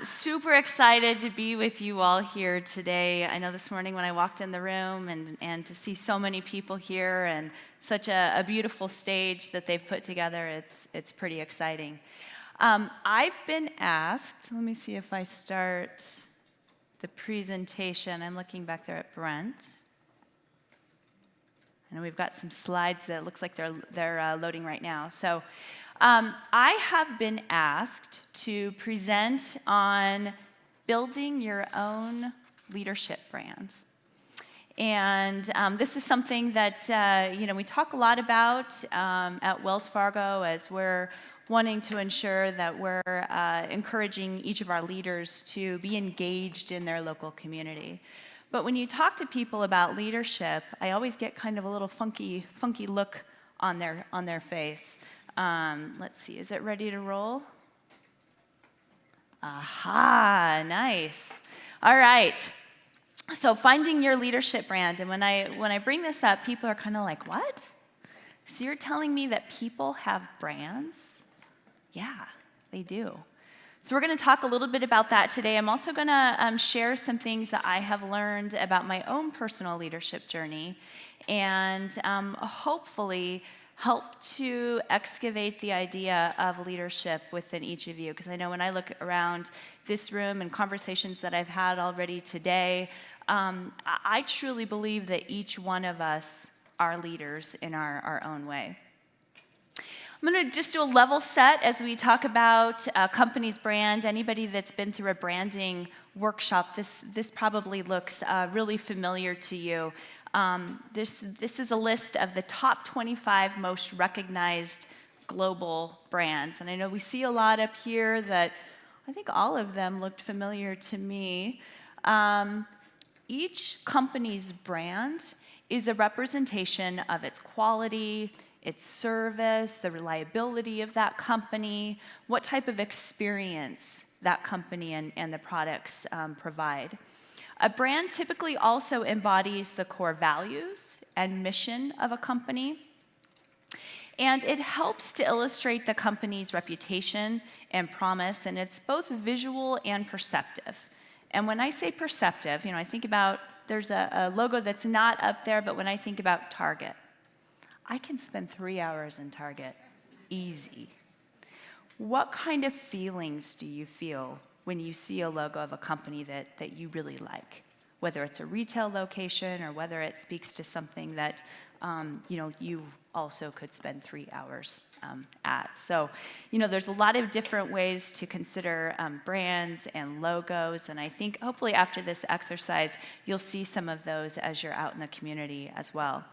Super excited to be with you all here today. I know this morning when I walked in the room and to see so many people here and such a beautiful stage that they've put together, it's pretty exciting. I've been asked, let me see if I start the presentation. I'm looking back there at Brent. And we've got some slides that looks like they're loading right now. So I have been asked to present on building your own leadership brand. And this is something that we talk a lot about at Wells Fargo as we're wanting to ensure that we're encouraging each of our leaders to be engaged in their local community. But when you talk to people about leadership, I always get kind of a little funky look on their face. Let's see, is it ready to roll? Aha, nice. All right. So finding your leadership brand, and when I bring this up, people are kind of like, what? So you're telling me that people have brands? Yeah, they do. So we're going to talk a little bit about that today. I'm also going to share some things that I have learned about my own personal leadership journey and hopefully help to excavate the idea of leadership within each of you. Because I know when I look around this room and conversations that I've had already today, I truly believe that each one of us are leaders in our own way. I'm going to just do a level set as we talk about a company's brand. Anybody that's been through a branding workshop, this probably looks really familiar to you. This is a list of the top 25 most recognized global brands. And I know we see a lot up here that I think all of them looked familiar to me. Each company's brand is a representation of its quality, its service, the reliability of that company, what type of experience that company and the products provide. A brand typically also embodies the core values and mission of a company, and it helps to illustrate the company's reputation and promise, and it's both visual and perceptive. And when I say perceptive, I think about, there's a logo that's not up there, but when I think about Target, I can spend 3 hours in Target, easy. What kind of feelings do you feel when you see a logo of a company that you really like? Whether it's a retail location or whether it speaks to something that you also could spend 3 hours at. So, there's a lot of different ways to consider brands and logos, and I think hopefully after this exercise, you'll see some of those as you're out in the community as well.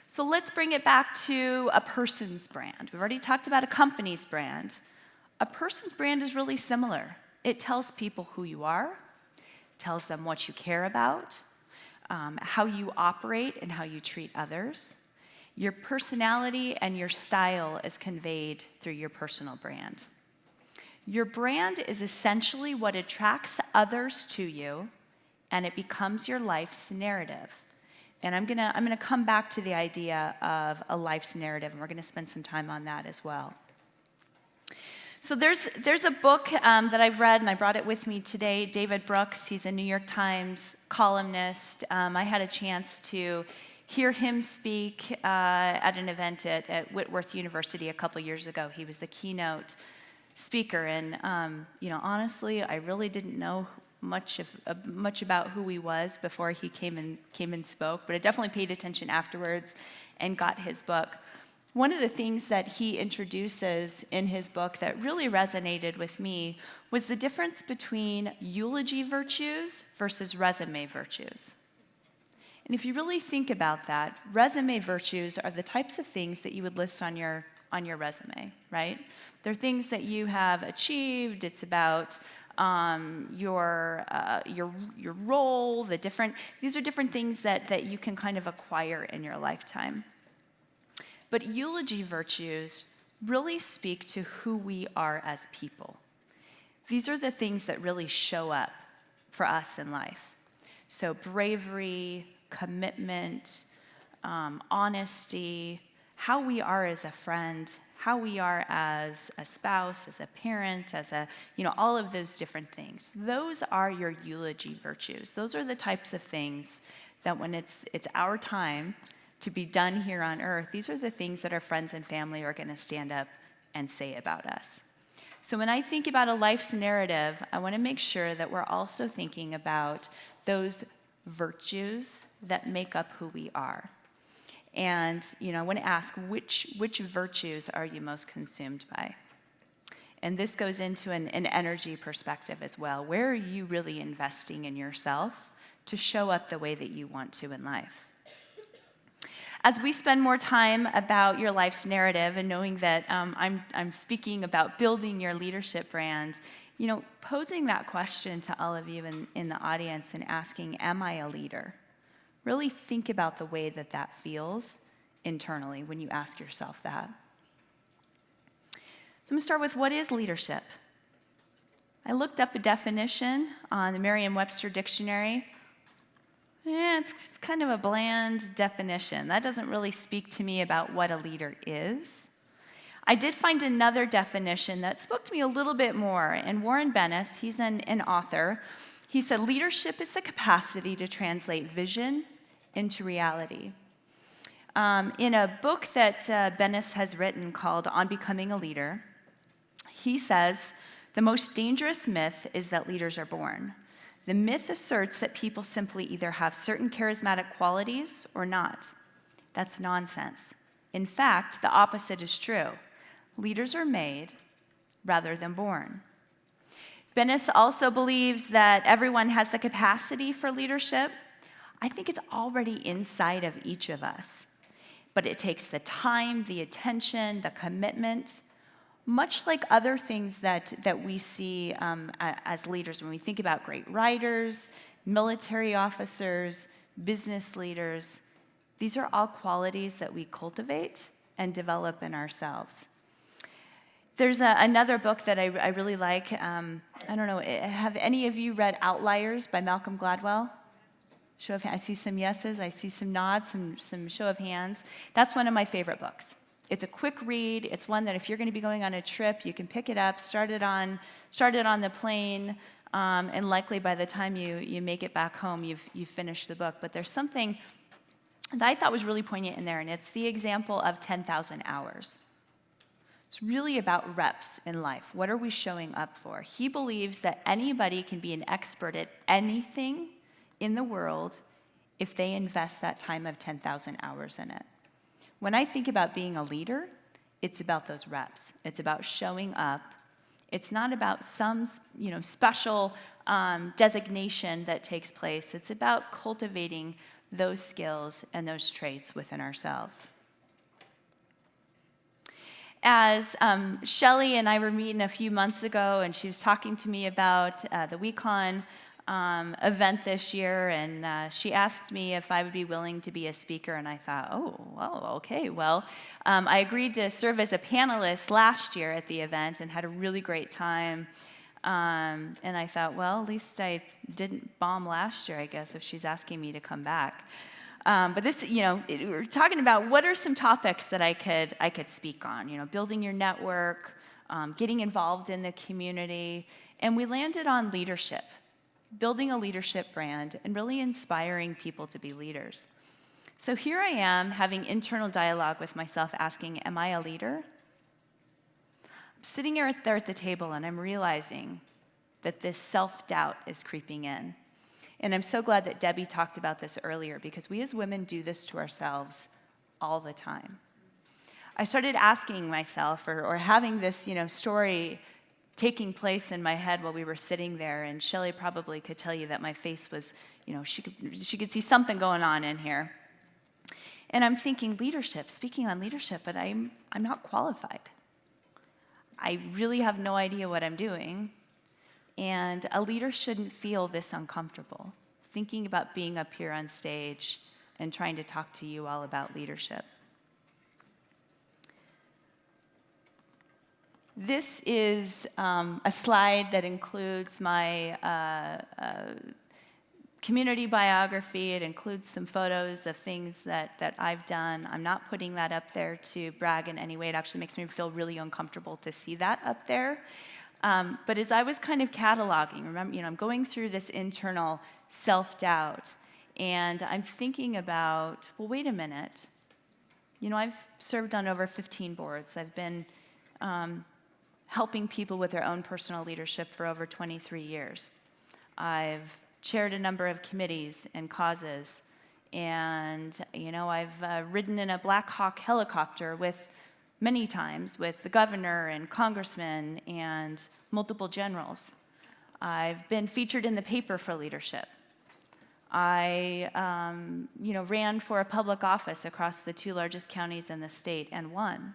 So let's bring it back to a person's brand. We've already talked about a company's brand. A person's brand is really similar. It tells people who you are, tells them what you care about, how you operate and how you treat others. Your personality and your style is conveyed through your personal brand. Your brand is essentially what attracts others to you, and it becomes your life's narrative. And I'm gonna come back to the idea of a life's narrative, and we're gonna spend some time on that as well. So there's a book that I've read, and I brought it with me today. David Brooks, he's a New York Times columnist. I had a chance to hear him speak at an event at Whitworth University a couple years ago. He was the keynote speaker, and honestly, I really didn't know much about who he was before he came and spoke, but I definitely paid attention afterwards and got his book. One of the things that he introduces in his book that really resonated with me was the difference between eulogy virtues versus resume virtues. And if you really think about that, resume virtues are the types of things that you would list on your resume, right? They're things that you have achieved. It's about your role, these are different things that you can kind of acquire in your lifetime. But eulogy virtues really speak to who we are as people. These are the things that really show up for us in life. So bravery, commitment, honesty, how we are as a friend, how we are as a spouse, as a parent, as a, all of those different things. Those are your eulogy virtues. Those are the types of things that when it's our time to be done here on earth, these are the things that our friends and family are going to stand up and say about us. So when I think about a life's narrative, I want to make sure that we're also thinking about those virtues that make up who we are. And, I want to ask, which virtues are you most consumed by? And this goes into an energy perspective as well. Where are you really investing in yourself to show up the way that you want to in life? As we spend more time about your life's narrative and knowing that I'm speaking about building your leadership brand, posing that question to all of you in the audience and asking, am I a leader? Really think about the way that feels internally when you ask yourself that. So I'm going to start with, what is leadership? I looked up a definition on the Merriam-Webster dictionary. It's kind of a bland definition. That doesn't really speak to me about what a leader is. I did find another definition that spoke to me a little bit more. And Warren Bennis, he's an author, he said, leadership is the capacity to translate vision into reality. In a book that Bennis has written called On Becoming a Leader, he says, the most dangerous myth is that leaders are born. The myth asserts that people simply either have certain charismatic qualities or not. That's nonsense. In fact, the opposite is true. Leaders are made rather than born. Bennis also believes that everyone has the capacity for leadership. I think it's already inside of each of us. But it takes the time, the attention, the commitment, much like other things that we see as leaders. When we think about great writers, military officers, business leaders, these are all qualities that we cultivate and develop in ourselves. There's another book that I really like. I don't know, have any of you read Outliers by Malcolm Gladwell? Show of hands. I see some yeses, I see some nods, some show of hands. That's one of my favorite books. It's a quick read. It's one that if you're going to be going on a trip, you can pick it up, start it on the plane, and likely by the time you make it back home, you've finished the book. But there's something that I thought was really poignant in there, and it's the example of 10,000 hours. It's really about reps in life. What are we showing up for? He believes that anybody can be an expert at anything in the world if they invest that time of 10,000 hours in it. When I think about being a leader, it's about those reps. It's about showing up. It's not about some, special designation that takes place. It's about cultivating those skills and those traits within ourselves. As Shelley and I were meeting a few months ago, and she was talking to me about the WICON event this year, and she asked me if I would be willing to be a speaker, and I thought, okay. Well, I agreed to serve as a panelist last year at the event and had a really great time, and I thought, well, at least I didn't bomb last year, I guess, if she's asking me to come back. But this, we're talking about what are some topics that I could speak on, building your network, getting involved in the community, and we landed on leadership. Building a leadership brand, and really inspiring people to be leaders. So here I am having internal dialogue with myself asking, am I a leader? I'm sitting there at the table and I'm realizing that this self-doubt is creeping in. And I'm so glad that Debbie talked about this earlier, because we as women do this to ourselves all the time. I started asking myself, or having this, story taking place in my head while we were sitting there, and Shelley probably could tell you that my face was, she could see something going on in here. And I'm thinking speaking on leadership, but I'm not qualified. I really have no idea what I'm doing, and a leader shouldn't feel this uncomfortable, thinking about being up here on stage and trying to talk to you all about leadership. This is a slide that includes my community biography. It includes some photos of things that I've done. I'm not putting that up there to brag in any way. It actually makes me feel really uncomfortable to see that up there. But as I was kind of cataloging, remember, I'm going through this internal self-doubt, and I'm thinking about, well, wait a minute. I've served on over 15 boards. I've been helping people with their own personal leadership for over 23 years. I've chaired a number of committees and causes, and I've ridden in a Black Hawk helicopter many times with the governor and congressmen and multiple generals. I've been featured in the paper for leadership. I ran for a public office across the 2 largest counties in the state and won.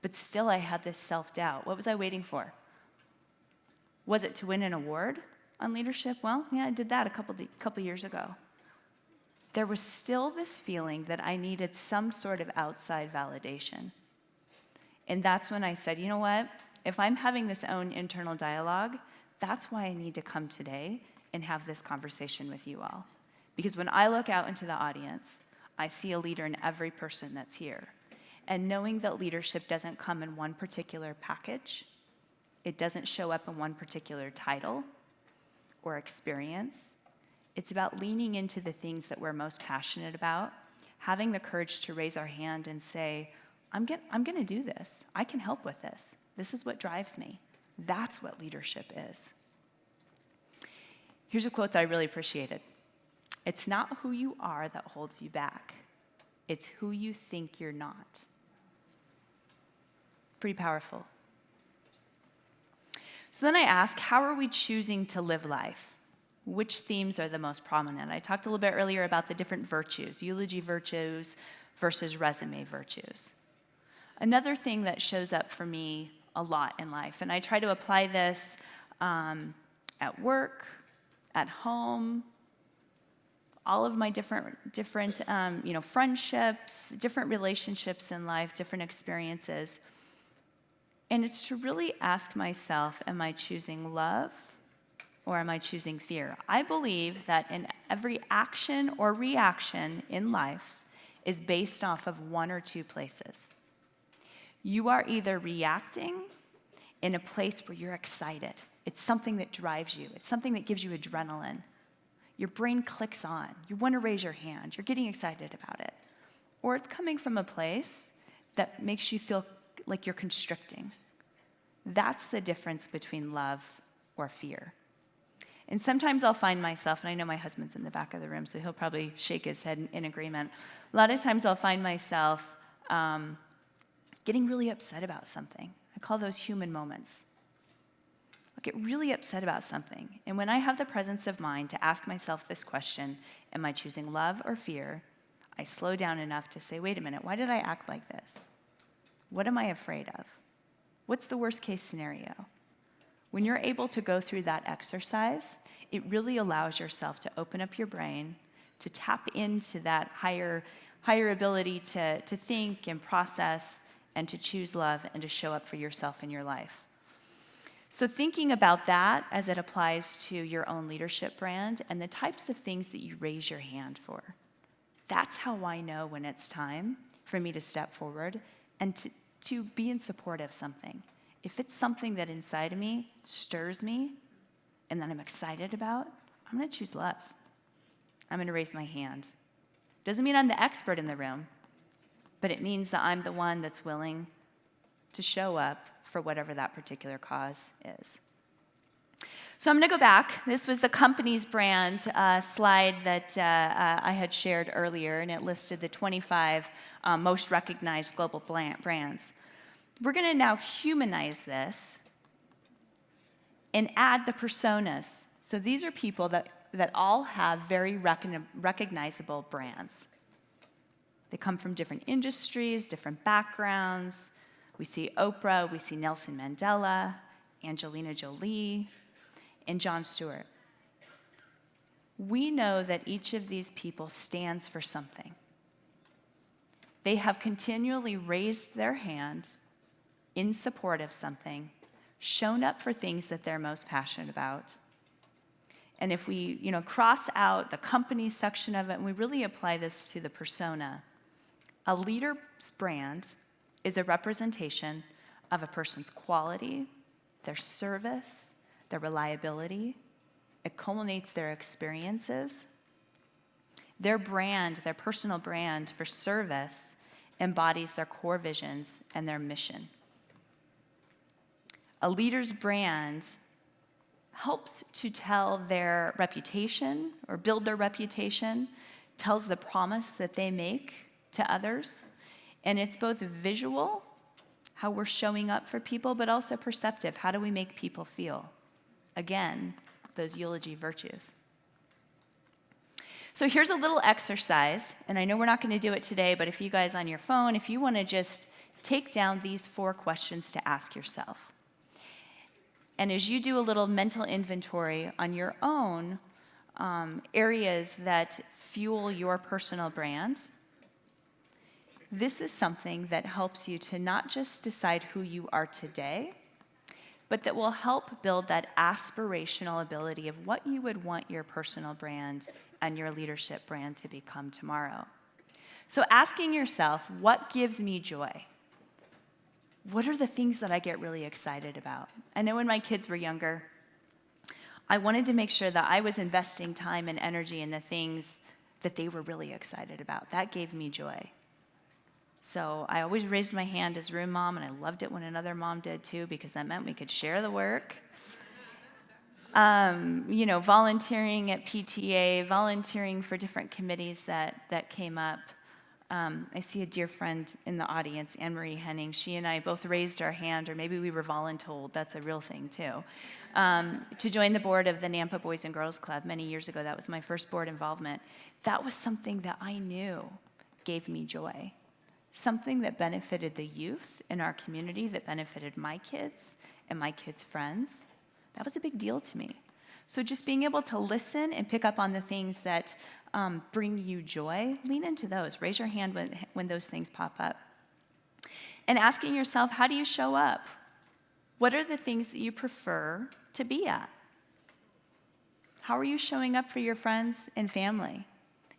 But still I had this self-doubt. What was I waiting for? Was it to win an award on leadership? Well, yeah, I did that a couple years ago. There was still this feeling that I needed some sort of outside validation. And that's when I said, you know what? If I'm having this own internal dialogue, that's why I need to come today and have this conversation with you all. Because when I look out into the audience, I see a leader in every person that's here. And knowing that leadership doesn't come in one particular package, it doesn't show up in one particular title or experience, it's about leaning into the things that we're most passionate about, having the courage to raise our hand and say, I'm going to do this. I can help with this. This is what drives me. That's what leadership is. Here's a quote that I really appreciated. It's not who you are that holds you back. It's who you think you're not. Pretty powerful. So then I ask, how are we choosing to live life? Which themes are the most prominent? I talked a little bit earlier about the different virtues, eulogy virtues versus resume virtues. Another thing that shows up for me a lot in life, and I try to apply this at work, at home, all of my different friendships, different relationships in life, different experiences. And it's to really ask myself, am I choosing love or am I choosing fear? I believe that in every action or reaction in life is based off of one or two places. You are either reacting in a place where you're excited. It's something that drives you. It's something that gives you adrenaline. Your brain clicks on. You want to raise your hand. You're getting excited about it. Or it's coming from a place that makes you feel like you're constricting. That's the difference between love or fear. And sometimes I'll find myself, and I know my husband's in the back of the room, so he'll probably shake his head in agreement. A lot of times I'll find myself getting really upset about something. I call those human moments. I'll get really upset about something. And when I have the presence of mind to ask myself this question, am I choosing love or fear? I slow down enough to say, wait a minute, why did I act like this? What am I afraid of? What's the worst case scenario? When you're able to go through that exercise, it really allows yourself to open up your brain, to tap into that higher ability to think and process and to choose love and to show up for yourself in your life. So thinking about that as it applies to your own leadership brand and the types of things that you raise your hand for, that's how I know when it's time for me to step forward and to be in support of something. If it's something that inside of me stirs me and that I'm excited about, I'm going to choose love. I'm going to raise my hand. Doesn't mean I'm the expert in the room, but it means that I'm the one that's willing to show up for whatever that particular cause is. So I'm going to go back. This was the company's brand slide that I had shared earlier, and it listed the 25 most recognized global brands. We're going to now humanize this and add the personas. So these are people that all have very recognizable brands. They come from different industries, different backgrounds. We see Oprah, we see Nelson Mandela, Angelina Jolie, and Jon Stewart. We know that each of these people stands for something. They have continually raised their hand in support of something, shown up for things that they're most passionate about, And if we, cross out the company section of it and we really apply this to the persona, a leader's brand is a representation of a person's quality, their service, their reliability. It culminates their experiences. Their brand, their personal brand for service, embodies their core visions and their mission. A leader's brand helps to tell their reputation or build their reputation, tells the promise that they make to others, and it's both visual, how we're showing up for people, but also perceptive. How do we make people feel? Again, those eulogy virtues. So here's a little exercise, and I know we're not going to do it today, but if you guys on your phone, if you want to just take down these 4 questions to ask yourself. And as you do a little mental inventory on your own areas that fuel your personal brand, this is something that helps you to not just decide who you are today, but that will help build that aspirational ability of what you would want your personal brand and your leadership brand to become tomorrow. So asking yourself, what gives me joy? What are the things that I get really excited about? I know when my kids were younger, I wanted to make sure that I was investing time and energy in the things that they were really excited about. That gave me joy. So I always raised my hand as room mom, and I loved it when another mom did too, because that meant we could share the work. Volunteering at PTA, volunteering for different committees that came up. I see a dear friend in the audience, Anne-Marie Henning. She and I both raised our hand, or maybe we were voluntold, that's a real thing too, to join the board of the Nampa Boys and Girls Club many years ago. That was my first board involvement. That was something that I knew gave me joy. Something that benefited the youth in our community, that benefited my kids and my kids' friends. That was a big deal to me. So just being able to listen and pick up on the things that bring you joy, lean into those. Raise your hand when those things pop up. And asking yourself, how do you show up? What are the things that you prefer to be at? How are you showing up for your friends and family?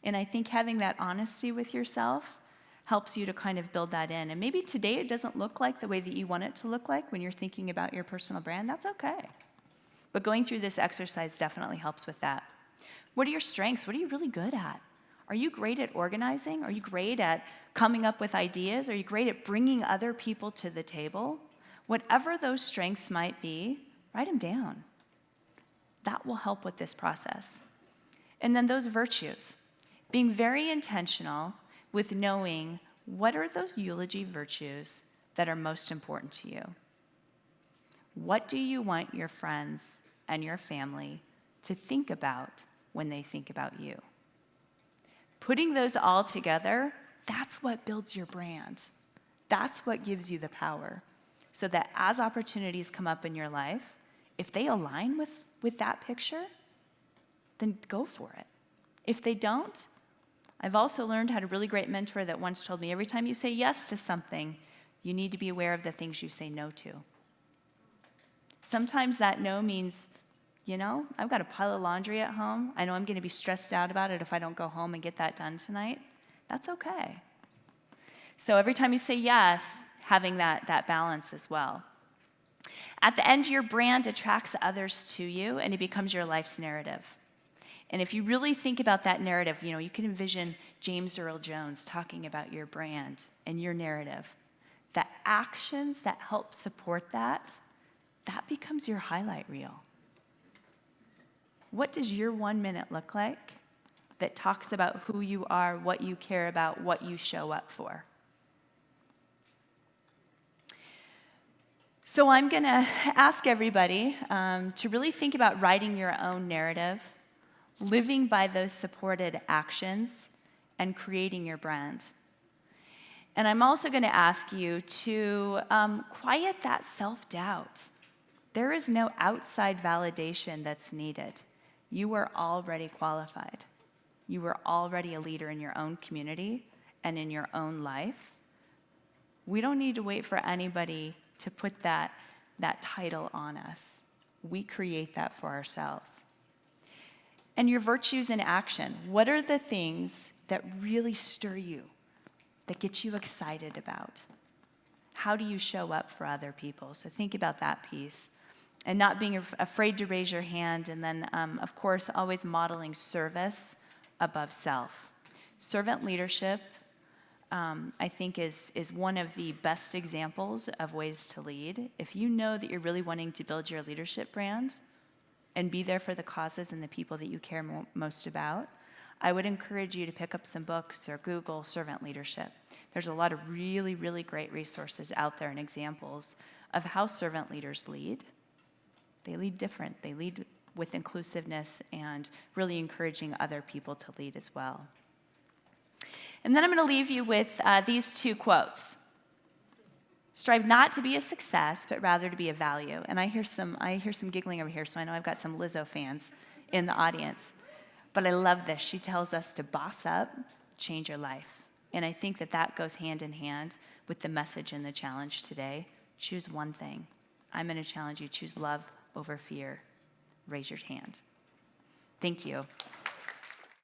And I think having that honesty with yourself helps you to kind of build that in. And maybe today it doesn't look like the way that you want it to look like when you're thinking about your personal brand. That's okay. But going through this exercise definitely helps with that. What are your strengths? What are you really good at? Are you great at organizing? Are you great at coming up with ideas? Are you great at bringing other people to the table? Whatever those strengths might be, write them down. That will help with this process. And then those virtues. Being very intentional with knowing what are those eulogy virtues that are most important to you. What do you want your friends and your family to think about when they think about you? Putting those all together, that's what builds your brand. That's what gives you the power. So that as opportunities come up in your life, if they align with that picture, then go for it. If they don't, I've also learned, had a really great mentor that once told me, every time you say yes to something, you need to be aware of the things you say no to. Sometimes that no means, I've got a pile of laundry at home. I know I'm going to be stressed out about it if I don't go home and get that done tonight. That's okay. So every time you say yes, having that balance as well. At the end, your brand attracts others to you, and it becomes your life's narrative. And if you really think about that narrative, you can envision James Earl Jones talking about your brand and your narrative. The actions that help support that becomes your highlight reel. What does your 1 minute look like that talks about who you are, what you care about, what you show up for? So I'm going to ask everybody to really think about writing your own narrative, living by those supported actions, and creating your brand. And I'm also going to ask you to quiet that self-doubt. There is no outside validation that's needed. You are already qualified. You are already a leader in your own community and in your own life. We don't need to wait for anybody to put that title on us. We create that for ourselves. And your virtues in action. What are the things that really stir you, that get you excited about? How do you show up for other people? So think about that piece. And not being afraid to raise your hand. And then, of course, always modeling service above self. Servant leadership, I think, is one of the best examples of ways to lead. If you know that you're really wanting to build your leadership brand and be there for the causes and the people that you care most about, I would encourage you to pick up some books or Google servant leadership. There's a lot of really, really great resources out there and examples of how servant leaders lead. They lead different. They lead with inclusiveness and really encouraging other people to lead as well. And then I'm going to leave you with these two quotes. Strive not to be a success, but rather to be a value. And I hear some giggling over here, so I know I've got some Lizzo fans in the audience. But I love this. She tells us to boss up, change your life. And I think that goes hand in hand with the message and the challenge today. Choose one thing. I'm going to challenge you. Choose love over fear. Raise your hand. Thank you.